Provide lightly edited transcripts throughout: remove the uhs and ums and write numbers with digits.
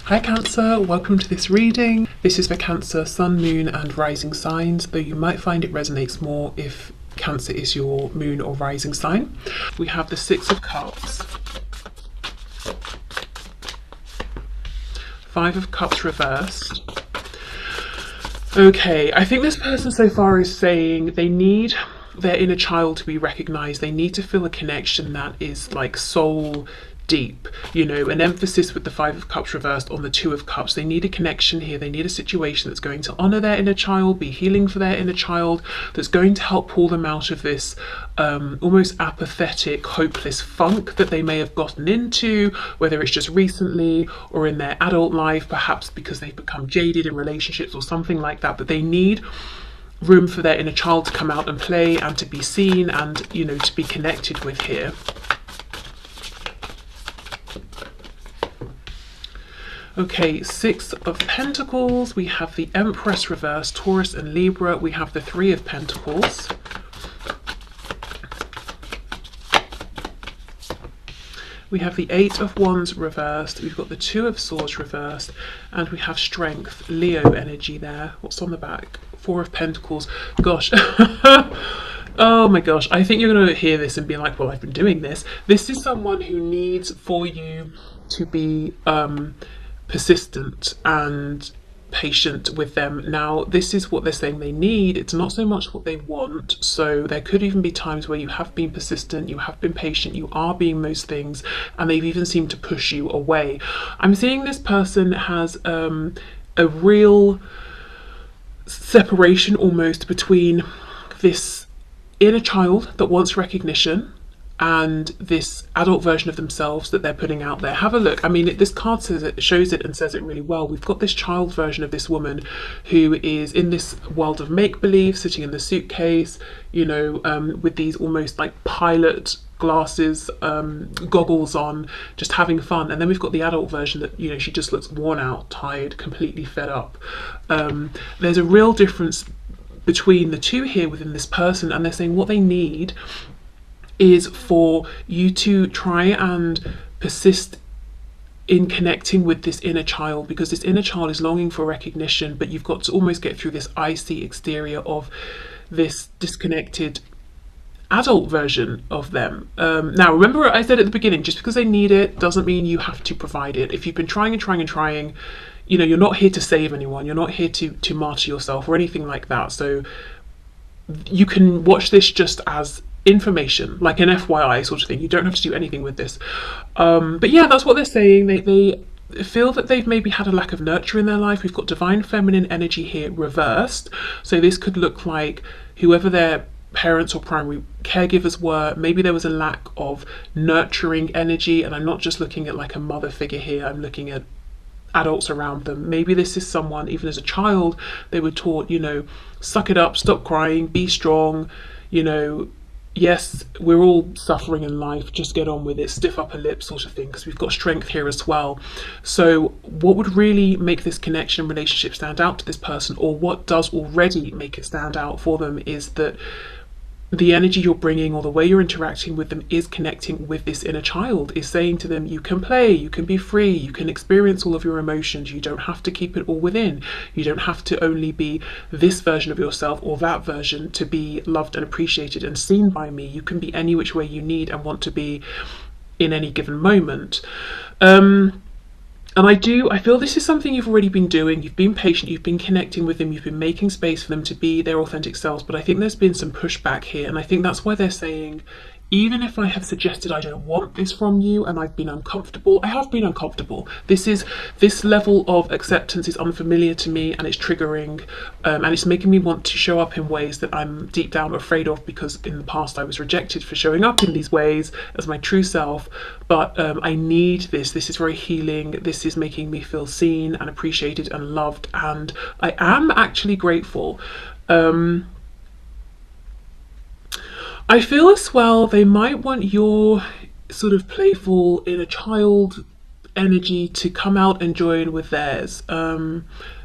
Hi Cancer, welcome to this reading. This is for Cancer, Sun, Moon and Rising signs, though you might find it resonates more if Cancer is your moon or rising sign. We have the Six of Cups, Five of Cups reversed. Okay, I think this person so far is saying they need their inner child to be recognized. They need to feel a connection that is like soul deep, you know, an emphasis with the Five of Cups reversed on the Two of Cups. They need a connection here. They need a situation that's going to honor their inner child, be healing for their inner child, that's going to help pull them out of this almost apathetic, hopeless funk that they may have gotten into, whether it's just recently or in their adult life, perhaps because they've become jaded in relationships or something like that. But they need room for their inner child to come out and play and to be seen and, you know, to be connected with here. Okay, Six of Pentacles, we have the Empress reversed, Taurus and Libra, we have the Three of Pentacles. We have the Eight of Wands reversed, we've got the Two of Swords reversed, and we have Strength, Leo energy there. What's on the back? Four of Pentacles. Gosh. Oh my gosh, I think you're going to hear this and be like, well, I've been doing this. This is someone who needs for you to be persistent and patient with them. Now, this is what they're saying they need. It's not so much what they want. So there could even be times where you have been persistent, you have been patient, you are being those things, and they've even seemed to push you away. I'm seeing this person has a real separation almost between this inner child that wants recognition and this adult version of themselves that they're putting out there. Have a look. I mean, this card says it, shows it and says it really well. We've got this child version of this woman who is in this world of make-believe, sitting in the suitcase, you know, with these almost like pilot glasses, goggles on, just having fun. And then we've got the adult version that, you know, she just looks worn out, tired, completely fed up. There's a real difference between the two here within this person, and they're saying what they need is for you to try and persist in connecting with this inner child, because this inner child is longing for recognition, but you've got to almost get through this icy exterior of this disconnected adult version of them. Now, remember what I said at the beginning, just because they need it doesn't mean you have to provide it. If you've been trying and trying and trying, you know, you're not here to save anyone. You're not here to martyr yourself or anything like that. So you can watch this just as information, like an FYI sort of thing. You don't have to do anything with this. But yeah, that's what they're saying. They feel that they've maybe had a lack of nurture in their life. We've got divine feminine energy here reversed. So this could look like whoever their parents or primary caregivers were, maybe there was a lack of nurturing energy. And I'm not just looking at like a mother figure here, I'm looking at adults around them. Maybe this is someone, even as a child, they were taught, you know, suck it up, stop crying, be strong, you know, yes, we're all suffering in life, just get on with it, stiff upper lip sort of thing, because we've got strength here as well. So what would really make this connection relationship stand out to this person, or what does already make it stand out for them, is that the energy you're bringing or the way you're interacting with them is connecting with this inner child, is saying to them, you can play, you can be free, you can experience all of your emotions, you don't have to keep it all within, you don't have to only be this version of yourself or that version to be loved and appreciated and seen by me. You can be any which way you need and want to be in any given moment. And I feel this is something you've already been doing. You've been patient, you've been connecting with them, you've been making space for them to be their authentic selves, but I think there's been some pushback here, and I think that's why they're saying, even if I have suggested I don't want this from you and I've been uncomfortable, I have been uncomfortable. This level of acceptance is unfamiliar to me, and it's triggering, and it's making me want to show up in ways that I'm deep down afraid of, because in the past I was rejected for showing up in these ways as my true self. But I need this. This is very healing. This is making me feel seen and appreciated and loved, and I am actually grateful. I feel as well they might want your sort of playful inner child energy to come out and join with theirs.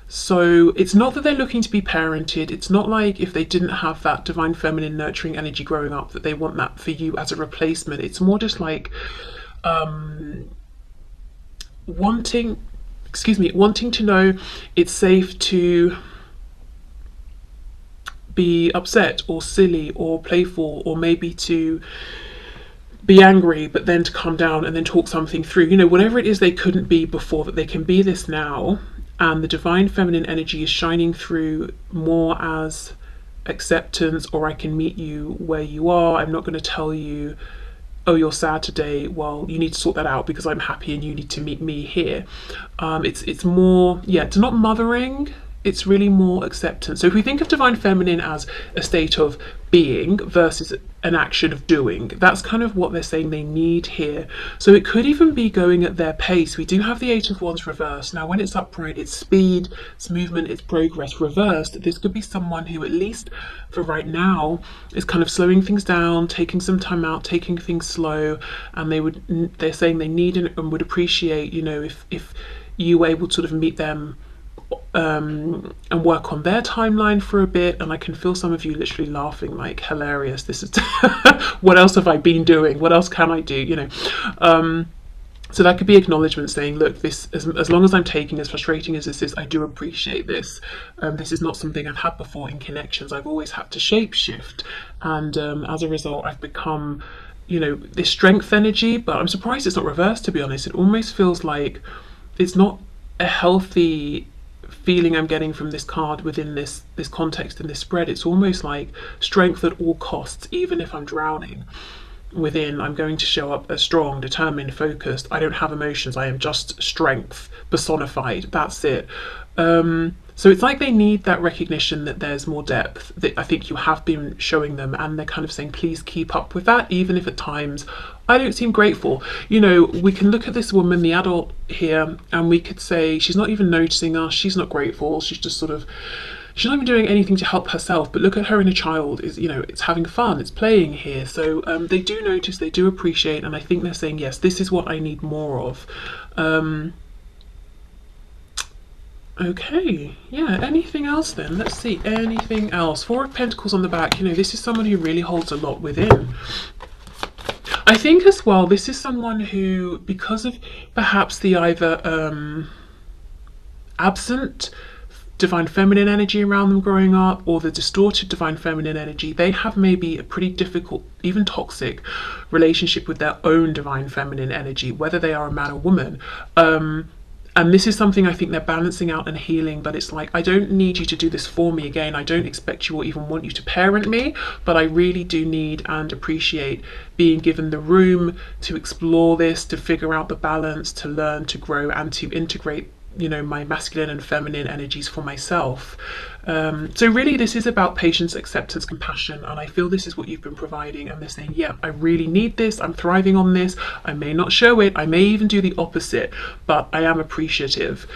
So it's not that they're looking to be parented. It's not like if they didn't have that divine feminine nurturing energy growing up that they want that for you as a replacement. It's more just like wanting excuse me, wanting to know it's safe to be upset or silly or playful, or maybe to be angry but then to calm down and then talk something through, you know, whatever it is they couldn't be before, that they can be this now. And the divine feminine energy is shining through more as acceptance, or I can meet you where you are. I'm not going to tell you, oh, you're sad today, well, you need to sort that out because I'm happy and you need to meet me here. It's more, yeah, it's not mothering, it's really more acceptance. So if we think of divine feminine as a state of being versus an action of doing, that's kind of what they're saying they need here. So it could even be going at their pace. We do have the Eight of Wands reversed. Now when it's upright, it's speed, it's movement, it's progress. Reversed, this could be someone who, at least for right now, is kind of slowing things down, taking some time out, taking things slow, and they're saying they need and would appreciate, you know, if you were able to sort of meet them and work on their timeline for a bit. And I can feel some of you literally laughing, like, hilarious, this is what else have I been doing, what else can I do, you know. So that could be acknowledgement, saying, look, this, as long as I'm taking, as frustrating as this is, I do appreciate this. This is not something I've had before in connections. I've always had to shape shift, and as a result I've become, you know, this strength energy. But I'm surprised it's not reversed, to be honest. It almost feels like it's not a healthy feeling I'm getting from this card within this context and this spread. It's almost like strength at all costs. Even if I'm drowning within, I'm going to show up as strong, determined, focused. I don't have emotions, I am just strength personified, that's it. So it's like they need that recognition that there's more depth, that I think you have been showing them, and they're kind of saying, please keep up with that, even if at times I don't seem grateful. You know, we can look at this woman, the adult here, and we could say she's not even noticing us, she's not grateful, she's just sort of, she's not even doing anything to help herself. But look at her inner child, is, you know, it's having fun, it's playing here. So they do notice, they do appreciate, and I think they're saying, yes, this is what I need more of. Okay, yeah, anything else then? Let's see, anything else? Four of Pentacles on the back. You know, this is someone who really holds a lot within. I think as well, this is someone who, because of perhaps the either absent divine feminine energy around them growing up, or the distorted divine feminine energy, they have maybe a pretty difficult, even toxic relationship with their own divine feminine energy, whether they are a man or woman. And this is something I think they're balancing out and healing, but it's like, I don't need you to do this for me again. I don't expect you or even want you to parent me, but I really do need and appreciate being given the room to explore this, to figure out the balance, to learn, to grow, and to integrate, you know, my masculine and feminine energies for myself. So really this is about patience, acceptance, compassion, and I feel this is what you've been providing. And they're saying, yeah, I really need this, I'm thriving on this. I may not show it, I may even do the opposite, but I am appreciative.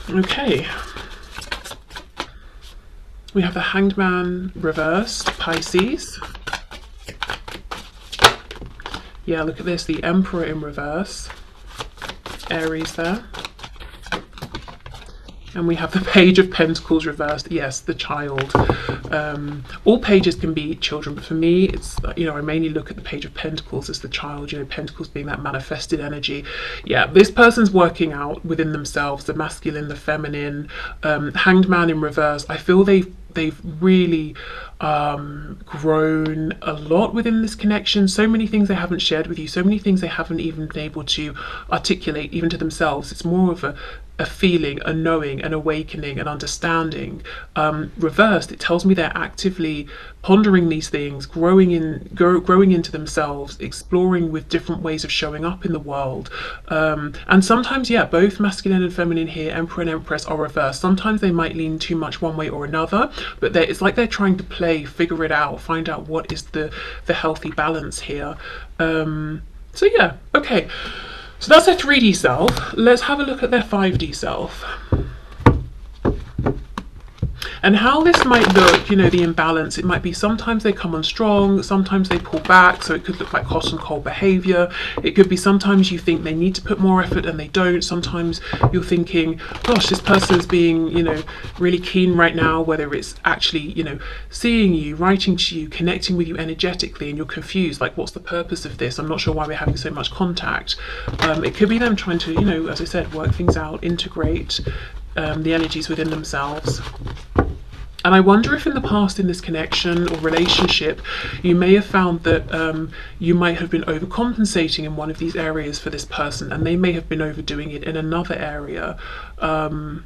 Okay, we have the Hanged Man reversed, Pisces. Yeah, look at this, the Emperor in reverse, Aries there. And we have the Page of Pentacles reversed. Yes, the child. All pages can be children, but for me, it's, you know, I mainly look at the Page of Pentacles as the child, you know, Pentacles being that manifested energy. Yeah, this person's working out within themselves, the masculine, the feminine. Hanged Man in reverse. I feel they've really grown a lot within this connection. So many things they haven't shared with you, so many things they haven't even been able to articulate even to themselves. It's more of a feeling, a knowing, an awakening, an understanding. Reversed, it tells me they're actively pondering these things, growing into themselves, exploring with different ways of showing up in the world. And sometimes, yeah, both masculine and feminine here, Emperor and Empress, are reversed. Sometimes they might lean too much one way or another, but it's like they're trying to play, figure it out, find out what is the healthy balance here. So yeah, okay. So that's their 3D self. Let's have a look at their 5D self. And how this might look, you know, the imbalance, it might be sometimes they come on strong, sometimes they pull back, so it could look like hot and cold behavior. It could be sometimes you think they need to put more effort and they don't. Sometimes you're thinking, gosh, this person's being, you know, really keen right now, whether it's actually, you know, seeing you, writing to you, connecting with you energetically, and you're confused, like, what's the purpose of this? I'm not sure why we're having so much contact. It could be them trying to, you know, as I said, work things out, integrate the energies within themselves. And I wonder if in the past, in this connection or relationship, you may have found that you might have been overcompensating in one of these areas for this person, and they may have been overdoing it in another area. And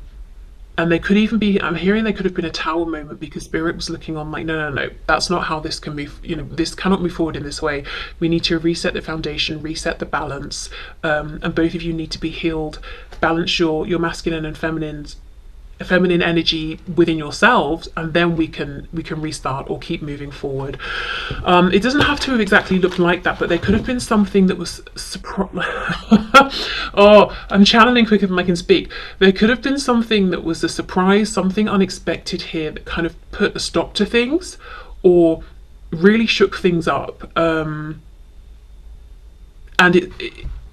they could even be, I'm hearing they could have been a tower moment, because Spirit was looking on like, no, that's not how this can move, you know, this cannot move forward in this way. We need to reset the foundation, reset the balance, and both of you need to be healed, balance your masculine and feminine energy within yourselves, and then we can restart or keep moving forward. It doesn't have to have exactly looked like that, but there could have been something that was oh, I'm channeling quicker than I can speak. There could have been something that was a surprise, something unexpected here that kind of put a stop to things or really shook things up. And it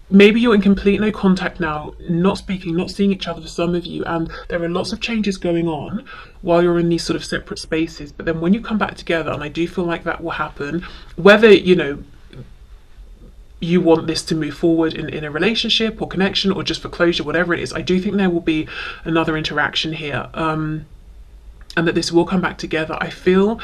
maybe you're in complete no contact now, not speaking, not seeing each other for some of you, and there are lots of changes going on while you're in these sort of separate spaces. But then when you come back together, and I do feel like that will happen, whether, you know, you want this to move forward in a relationship or connection or just for closure, whatever it is, I do think there will be another interaction here, and that this will come back together. I feel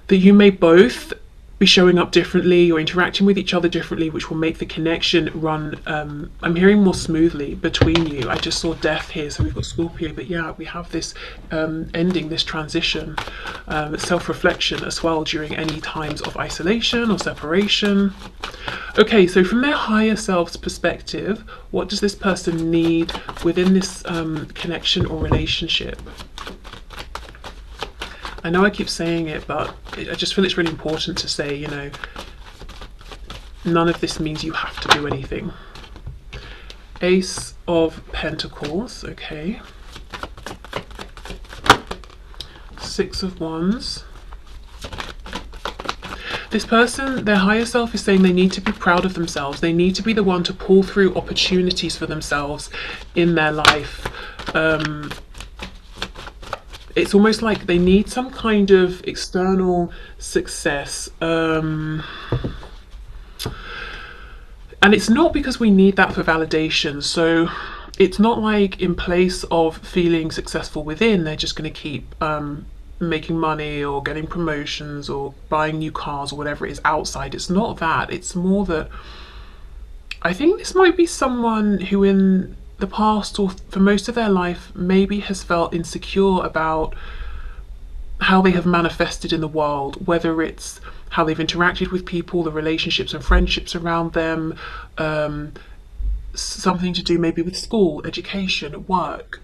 that you may both be showing up differently or interacting with each other differently, which will make the connection run, I'm hearing, more smoothly between you. I just saw death here, so we've got Scorpio, but yeah, we have this ending, this transition, self-reflection as well during any times of isolation or separation. Okay, so from their higher self's perspective, what does this person need within this connection or relationship? I know I keep saying it, but I just feel it's really important to say, you know, none of this means you have to do anything. Ace of Pentacles, okay. Six of Wands. This person, their higher self, is saying they need to be proud of themselves. They need to be the one to pull through opportunities for themselves in their life. It's almost like they need some kind of external success. And it's not because we need that for validation. So it's not like in place of feeling successful within, they're just going to keep making money or getting promotions or buying new cars or whatever it is outside. It's not that. It's more that I think this might be someone who in the past or for most of their life maybe has felt insecure about how they have manifested in the world, whether it's how they've interacted with people, the relationships and friendships around them, something to do maybe with school, education, work.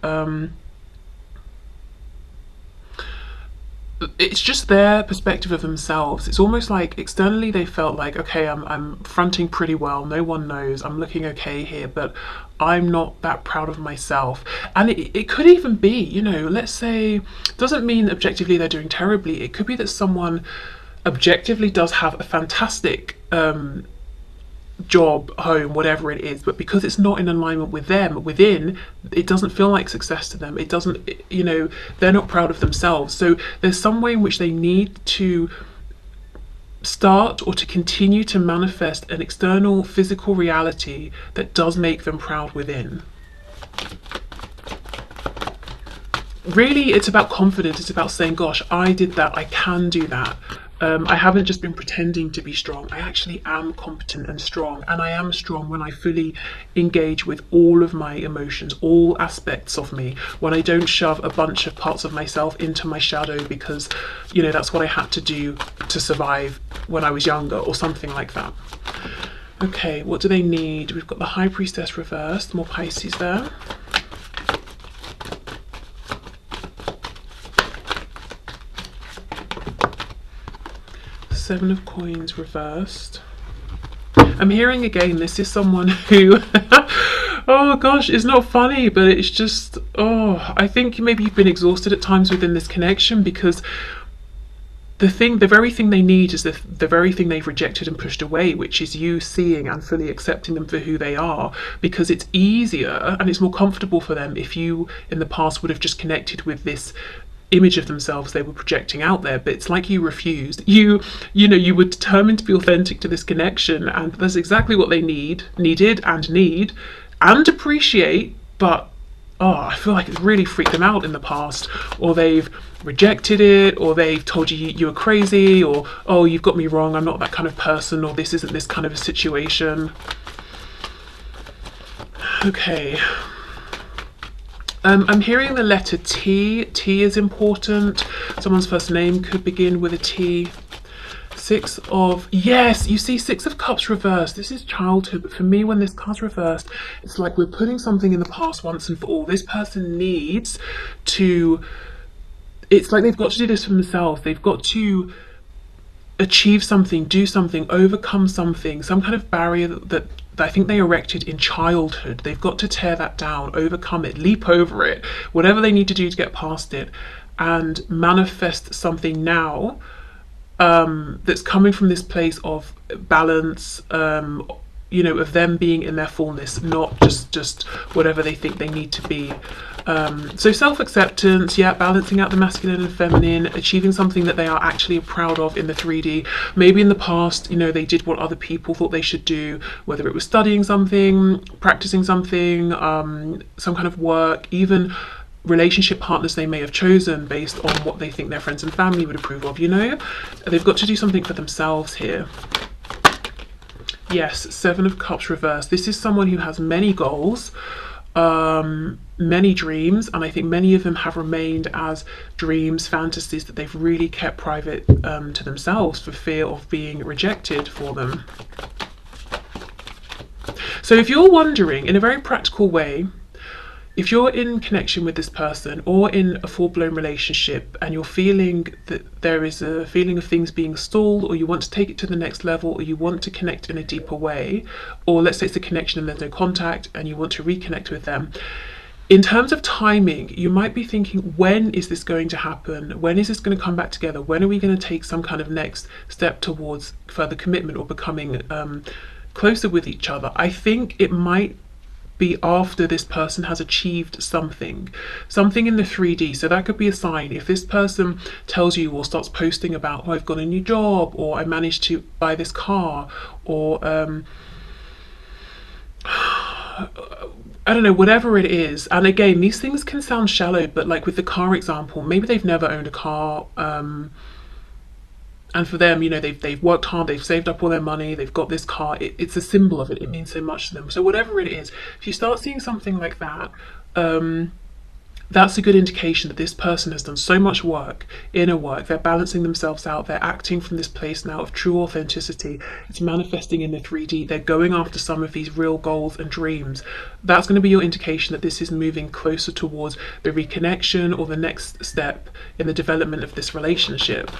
It's just their perspective of themselves. It's almost like externally they felt like, okay, I'm fronting pretty well, no one knows, I'm looking okay here, but I'm not that proud of myself. And it could even be, you know, let's say, doesn't mean objectively they're doing terribly. It could be that someone objectively does have a fantastic job, home, whatever it is, but because it's not in alignment with them within, it doesn't feel like success to them. It doesn't, you know, they're not proud of themselves. So there's some way in which they need to start or to continue to manifest an external physical reality that does make them proud within. Really, it's about confidence. It's about saying, gosh, I did that, I can do that. I haven't just been pretending to be strong. I actually am competent and strong, and I am strong when I fully engage with all of my emotions, all aspects of me, when I don't shove a bunch of parts of myself into my shadow because, you know, that's what I had to do to survive when I was younger or something like that. Okay, what do they need? We've got the High Priestess reversed, more Pisces there. Seven of Coins reversed. I'm hearing again, this is someone who Oh gosh, it's not funny, but it's just, oh, I think maybe you've been exhausted at times within this connection, because the very thing they need is the very thing they've rejected and pushed away, which is you seeing and fully accepting them for who they are, because it's easier and it's more comfortable for them if you in the past would have just connected with this image of themselves they were projecting out there. But it's like you refused. You were determined to be authentic to this connection, and that's exactly what they needed and appreciate. But oh, I feel like it's really freaked them out in the past, or they've rejected it, or they've told you you were crazy, or oh, you've got me wrong, I'm not that kind of person, or this isn't this kind of a situation. Okay. I'm hearing the letter T. T is important. Someone's first name could begin with a T. Yes, you see, Six of Cups reversed. This is childhood, but for me, when this card's reversed, it's like we're putting something in the past once and for all. This person needs to, it's like they've got to do this for themselves. They've got to achieve something, do something, overcome something, some kind of barrier that I think they erected in childhood. They've got to tear that down, overcome it, leap over it, whatever they need to do to get past it, and manifest something now that's coming from this place of balance, of them being in their fullness, not just whatever they think they need to be. So self-acceptance, yeah, balancing out the masculine and feminine, achieving something that they are actually proud of in the 3D. Maybe in the past, they did what other people thought they should do, whether it was studying something, practicing something, some kind of work, even relationship partners they may have chosen based on what they think their friends and family would approve of. They've got to do something for themselves here. Yes, Seven of Cups reversed. This is someone who has many goals, many dreams, and I think many of them have remained as dreams, fantasies that they've really kept private to themselves for fear of being rejected for them. So if you're wondering, in a very practical way, if you're in connection with this person or in a full-blown relationship and you're feeling that there is a feeling of things being stalled, or you want to take it to the next level, or you want to connect in a deeper way, or let's say it's a connection and there's no contact and you want to reconnect with them, in terms of timing, you might be thinking, when is this going to happen? When is this going to come back together? When are we going to take some kind of next step towards further commitment or becoming closer with each other? I think it might be after this person has achieved something in the 3D. So that could be a sign. If this person tells you or starts posting about, oh, I've got a new job, or I managed to buy this car, or I don't know, whatever it is. And again, these things can sound shallow, but like with the car example, maybe they've never owned a car, and for them, they've worked hard, they've saved up all their money, they've got this car, it's a symbol of it, it means so much to them. So whatever it is, if you start seeing something like that, that's a good indication that this person has done so much work, inner work, they're balancing themselves out, they're acting from this place now of true authenticity, it's manifesting in the 3D, they're going after some of these real goals and dreams. That's going to be your indication that this is moving closer towards the reconnection or the next step in the development of this relationship.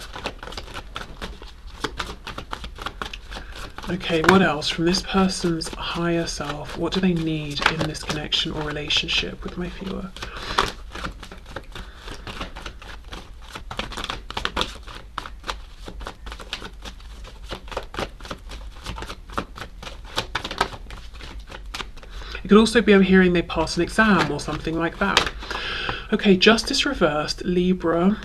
Okay, what else? From this person's higher self, what do they need in this connection or relationship with my viewer? It could also be I'm hearing they pass an exam or something like that. Okay, Justice reversed, Libra,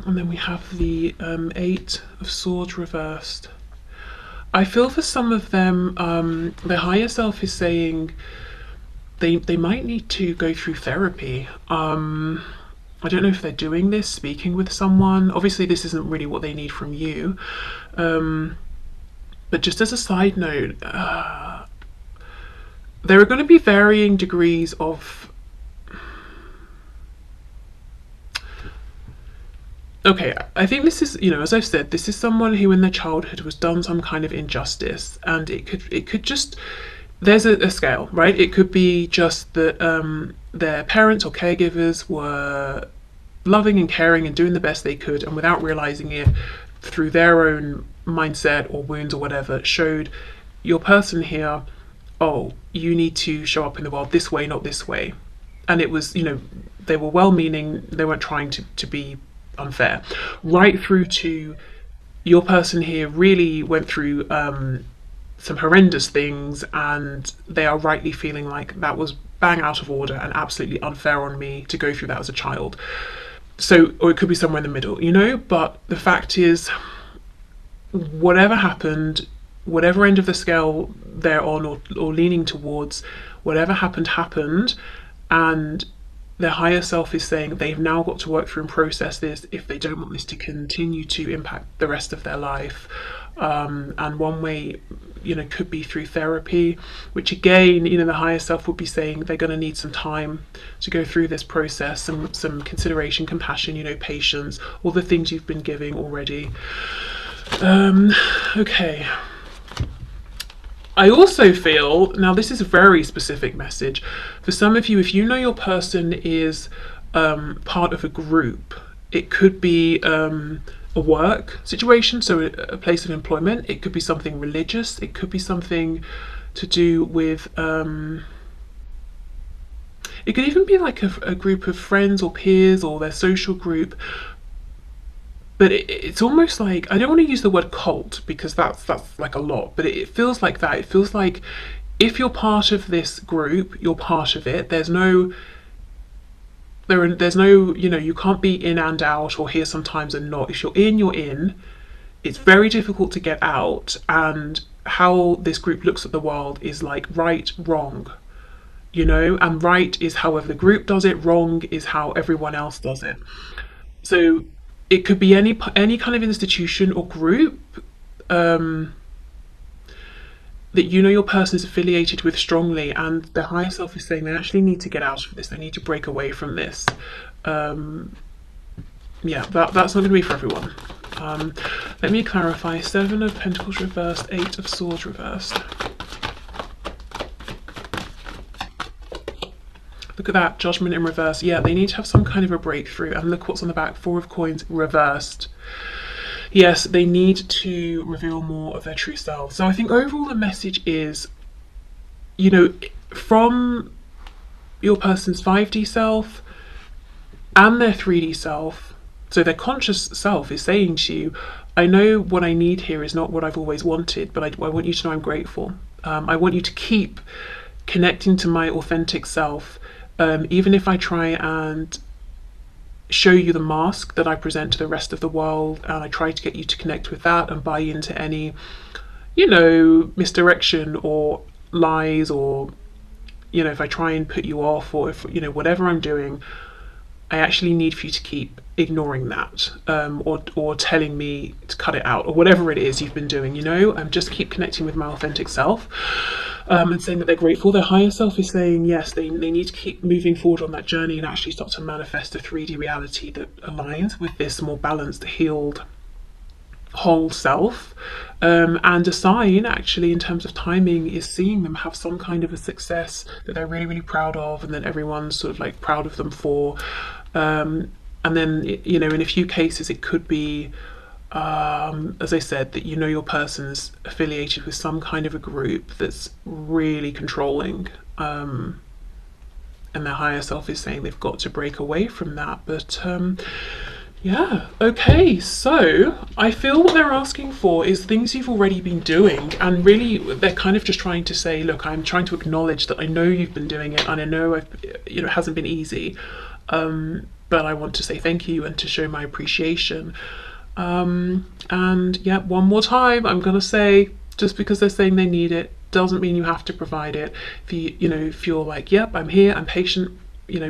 and then we have the Eight of Swords reversed. I feel for some of them, their higher self is saying they might need to go through therapy. I don't know if they're doing this, speaking with someone. Obviously, this isn't really what they need from you. But just as a side note, there are going to be varying degrees of... Okay, I think this is, as I've said, this is someone who in their childhood was done some kind of injustice, and it could just, there's a scale, right? It could be just that their parents or caregivers were loving and caring and doing the best they could, and without realizing it, through their own mindset or wounds or whatever, showed your person here oh, you need to show up in the world this way, not this way. And it was, they were well meaning, they weren't trying to be unfair. Right through to your person here really went through some horrendous things, and they are rightly feeling like that was bang out of order and absolutely unfair on me to go through that as a child. So, or it could be somewhere in the middle, but the fact is, whatever happened, whatever end of the scale they're on, or leaning towards, whatever happened, and their higher self is saying they've now got to work through and process this if they don't want this to continue to impact the rest of their life. And one way, could be through therapy, which again, the higher self would be saying they're going to need some time to go through this process, some consideration, compassion, patience, all the things you've been giving already. Okay. I also feel, now this is a very specific message, for some of you, if you know your person is part of a group, it could be a work situation, so a place of employment, it could be something religious, it could be something to do with, it could even be like a group of friends or peers or their social group. But it's almost like, I don't want to use the word cult because that's like a lot, but it feels like that. It feels like if you're part of this group, you're part of it. There's no, you can't be in and out, or here sometimes and not. If you're in, you're in. It's very difficult to get out. And how this group looks at the world is like right, wrong, and right is however the group does it, wrong is how everyone else does it. So it could be any kind of institution or group that your person is affiliated with strongly, and the higher self is saying they actually need to get out of this. They need to break away from this. Yeah, that's not going to be for everyone. Let me clarify. 7 of Pentacles reversed, 8 of Swords reversed. Look at that, Judgment in reverse. Yeah, they need to have some kind of a breakthrough. And look what's on the back, 4 of Coins reversed. Yes, they need to reveal more of their true selves. So I think overall the message is, from your person's 5D self and their 3D self, so their conscious self is saying to you, I know what I need here is not what I've always wanted, but I want you to know I'm grateful. I want you to keep connecting to my authentic self. Even if I try and show you the mask that I present to the rest of the world, and I try to get you to connect with that and buy into any, misdirection or lies, or, if I try and put you off, or if, whatever I'm doing, I actually need for you to keep ignoring that, or telling me to cut it out, or whatever it is you've been doing, just keep connecting with my authentic self. And saying that they're grateful. Their higher self is saying, yes, they need to keep moving forward on that journey and actually start to manifest a 3D reality that aligns with this more balanced, healed, whole self. And a sign, actually, in terms of timing, is seeing them have some kind of a success that they're really, really proud of, and that everyone's sort of like proud of them for. And then, in a few cases, it could be, as I said, that your person's affiliated with some kind of a group that's really controlling, and their higher self is saying they've got to break away from that. But yeah, okay, so I feel what they're asking for is things you've already been doing, and really they're kind of just trying to say, look, I'm trying to acknowledge that I know you've been doing it, and I know it hasn't been easy, but I want to say thank you and to show my appreciation. And yeah, one more time, I'm gonna say, just because they're saying they need it doesn't mean you have to provide it. If you're like, yep, I'm here, I'm patient,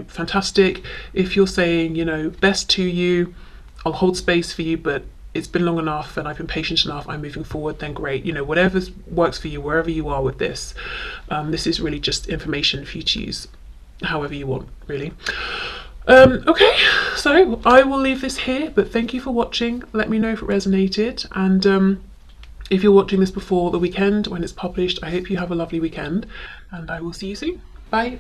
fantastic. If you're saying, best to you, I'll hold space for you, but it's been long enough and I've been patient enough, I'm moving forward, then great. Whatever works for you, wherever you are with this. This is really just information for you to use however you want, really. Okay, so I will leave this here, but thank you for watching. Let me know if it resonated, and if you're watching this before the weekend when it's published, I hope you have a lovely weekend, and I will see you soon. Bye.